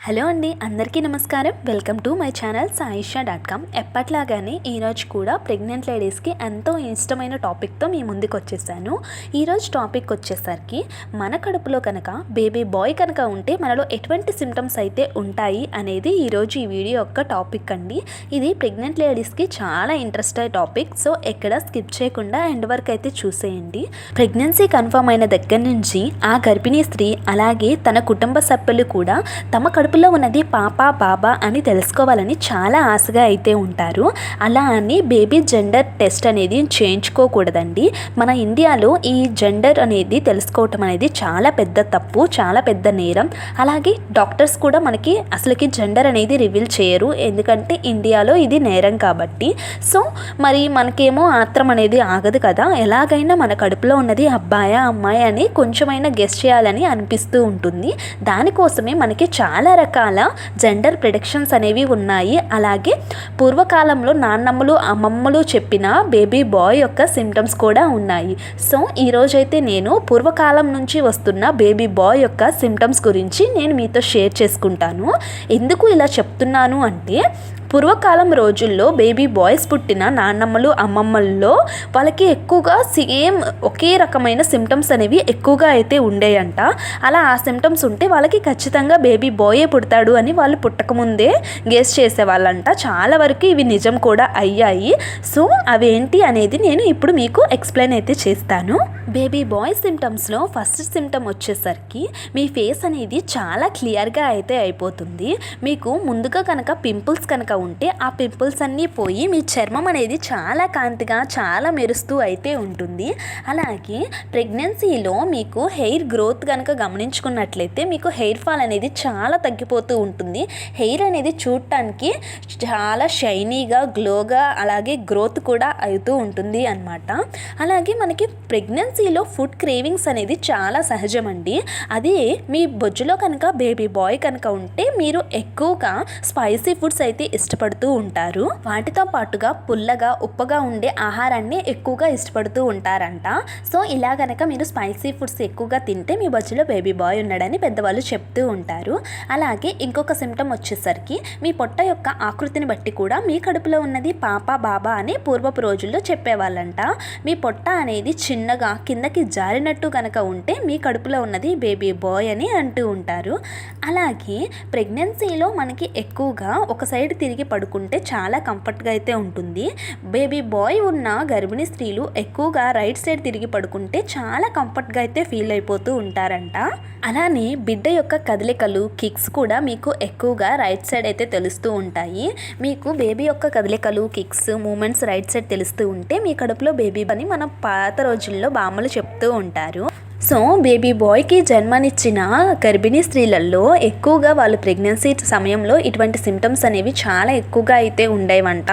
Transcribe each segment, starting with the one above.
Hello అండి, అందరికీ నమస్కారం. Welcome to my channel saisha.com. ఎప్పట్లాగానే ఈరోజు కూడా ప్రెగ్నెంట్ లేడీస్కి ఎంతో ఇష్టమైన టాపిక్తో మీ ముందుకు వచ్చేసాను. ఈరోజు టాపిక్ వచ్చేసరికి మన కడుపులో కనుక బేబీ బాయ్ కనుక ఉంటే మనలో ఎటువంటి సిమ్టమ్స్ అయితే ఉంటాయి అనేది ఈరోజు ఈ వీడియో యొక్క టాపిక్ అండి. ఇది ప్రెగ్నెంట్ లేడీస్కి చాలా ఇంట్రెస్టెడ్ టాపిక్. సో ఎక్కడ స్కిప్ చేయకుండా ఎండ్ వరకు అయితే చూసేయండి. ప్రెగ్నెన్సీ కన్ఫర్మ్ అయిన దగ్గర నుంచి ఆ గర్భిణీ స్త్రీ అలాగే తన కుటుంబ సభ్యులు కూడా తమ కడుపులో ఉన్నది పాప బాబా అని తెలుసుకోవాలని చాలా ఆశగా అయితే ఉంటారు. అలా అని బేబీ జెండర్ టెస్ట్ అనేది చేయించుకోకూడదండి. మన ఇండియాలో ఈ జెండర్ అనేది తెలుసుకోవటం అనేది చాలా పెద్ద తప్పు, చాలా పెద్ద నేరం. అలాగే డాక్టర్స్ కూడా మనకి అసలుకి జెండర్ అనేది రివీల్ చేయరు, ఎందుకంటే ఇండియాలో ఇది నేరం కాబట్టి. సో మరి మనకేమో ఆత్రం అనేది ఆగదు కదా, ఎలాగైనా మన కడుపులో ఉన్నది అబ్బాయా అమ్మాయి అని కొంచెమైనా గెస్ చేయాలని అనిపిస్తూ ఉంటుంది. దానికోసమే మనకి చాలా రకాల జెండర్ ప్రిడిక్షన్స్ అనేవి ఉన్నాయి. అలాగే పూర్వకాలంలో నాన్నమ్మలు అమ్మమ్మలు చెప్పిన బేబీ బాయ్ యొక్క సిమ్టమ్స్ కూడా ఉన్నాయి. సో ఈరోజైతే నేను పూర్వకాలం నుంచి వస్తున్న బేబీ బాయ్ యొక్క సిమ్టమ్స్ గురించి నేను మీతో షేర్ చేసుకుంటాను. ఎందుకు ఇలా చెప్తున్నాను అంటే, పూర్వకాలం రోజుల్లో బేబీ బాయ్స్ పుట్టిన నాన్నమ్మలు అమ్మమ్మల్లో వాళ్ళకి ఎక్కువగా సేమ్ ఒకే రకమైన సిమ్టమ్స్ అనేవి ఎక్కువగా అయితే ఉండేయంట. అలా ఆ సిమ్టమ్స్ ఉంటే వాళ్ళకి ఖచ్చితంగా బేబీ బాయే పుడతాడు అని వాళ్ళు పుట్టకముందే గెస్ చేసేవాళ్ళంట. చాలా వరకు ఇవి నిజం కూడా అయ్యాయి. సో అవేంటి అనేది నేను ఇప్పుడు మీకు ఎక్స్ప్లెయిన్ అయితే చేస్తాను. బేబీ బాయ్ సిమ్టమ్స్లో ఫస్ట్ సిమ్టమ్ వచ్చేసరికి మీ ఫేస్ అనేది చాలా క్లియర్గా అయితే అయిపోతుంది. మీకు ముందుగా కనుక పింపుల్స్ కనుక ఉంటే ఆ పింపుల్స్ అన్నీ పోయి మీ చర్మం అనేది చాలా కాంతిగా చాలా మెరుస్తూ అయితే ఉంటుంది. అలాగే ప్రెగ్నెన్సీలో మీకు హెయిర్ గ్రోత్ కనుక గమనించుకున్నట్లయితే మీకు హెయిర్ ఫాల్ అనేది చాలా తగ్గిపోతూ ఉంటుంది. హెయిర్ అనేది చూడటానికి చాలా షైనీగా గ్లోగా అలాగే గ్రోత్ కూడా అవుతూ ఉంటుంది అన్నమాట. అలాగే మనకి ప్రెగ్నెన్సీలో ఫుడ్ క్రేవింగ్స్ అనేది చాలా సహజమండి. అదే మీ బొజ్జులో కనుక బేబీ బాయ్ కనుక ఉంటే మీరు ఎక్కువగా స్పైసీ ఫుడ్స్ అయితే ఇష్టపడుతూ ఉంటారు. వాటితో పాటుగా పుల్లగా ఉప్పగా ఉండే ఆహారాన్ని ఎక్కువగా ఇష్టపడుతూ ఉంటారంట. సో ఇలా కనుక మీరు స్పైసీ ఫుడ్స్ ఎక్కువగా తింటే మీ బొజ్జులో బేబీ బాయ్ ఉన్నాడని పెద్దవాళ్ళు చెప్తూ ఉంటారు. అలాగే ఇంకొక సిమ్టమ్ వచ్చేసరికి మీ పొట్ట యొక్క ఆకృతిని బట్టి కూడా మీ కడుపులో ఉన్నది పాప బాబా అని పూర్వపు రోజుల్లో చెప్పేవాళ్ళంట. మీ పొట్ట అనేది చిన్నగా కిందకి జారినట్టు కనుక ఉంటే మీ కడుపులో ఉన్నది బేబీ బాయ్ అని అంటూ ఉంటారు. అలాగే ప్రెగ్నెన్సీలో మనకి ఎక్కువగా ఒక సైడ్ తిరిగి పడుకుంటే చాలా కంఫర్ట్గా అయితే ఉంటుంది. బేబీ బాయ్ ఉన్న గర్భిణీ స్త్రీలు ఎక్కువగా రైట్ సైడ్ తిరిగి పడుకుంటే చాలా కంఫర్ట్గా అయితే ఫీల్ అయిపోతూ ఉంటారంట. అలానే బిడ్డ యొక్క కదలికలు కిక్స్ కూడా మీకు ఎక్కువగా రైట్ సైడ్ అయితే తెలుస్తూ ఉంటాయి. మీకు బేబీ యొక్క కదలికలు కిక్స్ మూమెంట్స్ రైట్ సైడ్ తెలుస్తూ ఉంటే మీ కడుపులో బేబీ అని మన పాత రోజుల్లో బామ్మలు చెప్తూ ఉంటారు. సో బేబీ బాయ్కి జన్మనిచ్చిన గర్భిణీ స్త్రీలలో ఎక్కువగా వాళ్ళు ప్రెగ్నెన్సీ సమయంలో ఇటువంటి సిమ్టమ్స్ అనేవి చాలా ఎక్కువగా అయితే ఉండేవంట.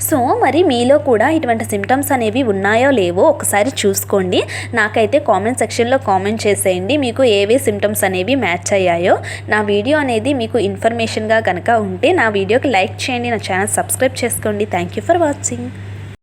సో మరి మీలో కూడా ఇటువంటి సిమ్టమ్స్ అనేవి ఉన్నాయో లేవో ఒకసారి చూసుకోండి. నాకైతే కామెంట్ సెక్షన్లో కామెంట్ చేసేయండి మీకు ఏవే సిమ్టమ్స్ అనేవి మ్యాచ్ అయ్యాయో. నా వీడియో అనేది మీకు ఇన్ఫర్మేషన్గా కనుక ఉంటే నా వీడియోకి లైక్ చేయండి, నా ఛానల్ సబ్స్క్రైబ్ చేసుకోండి. Thank you for watching.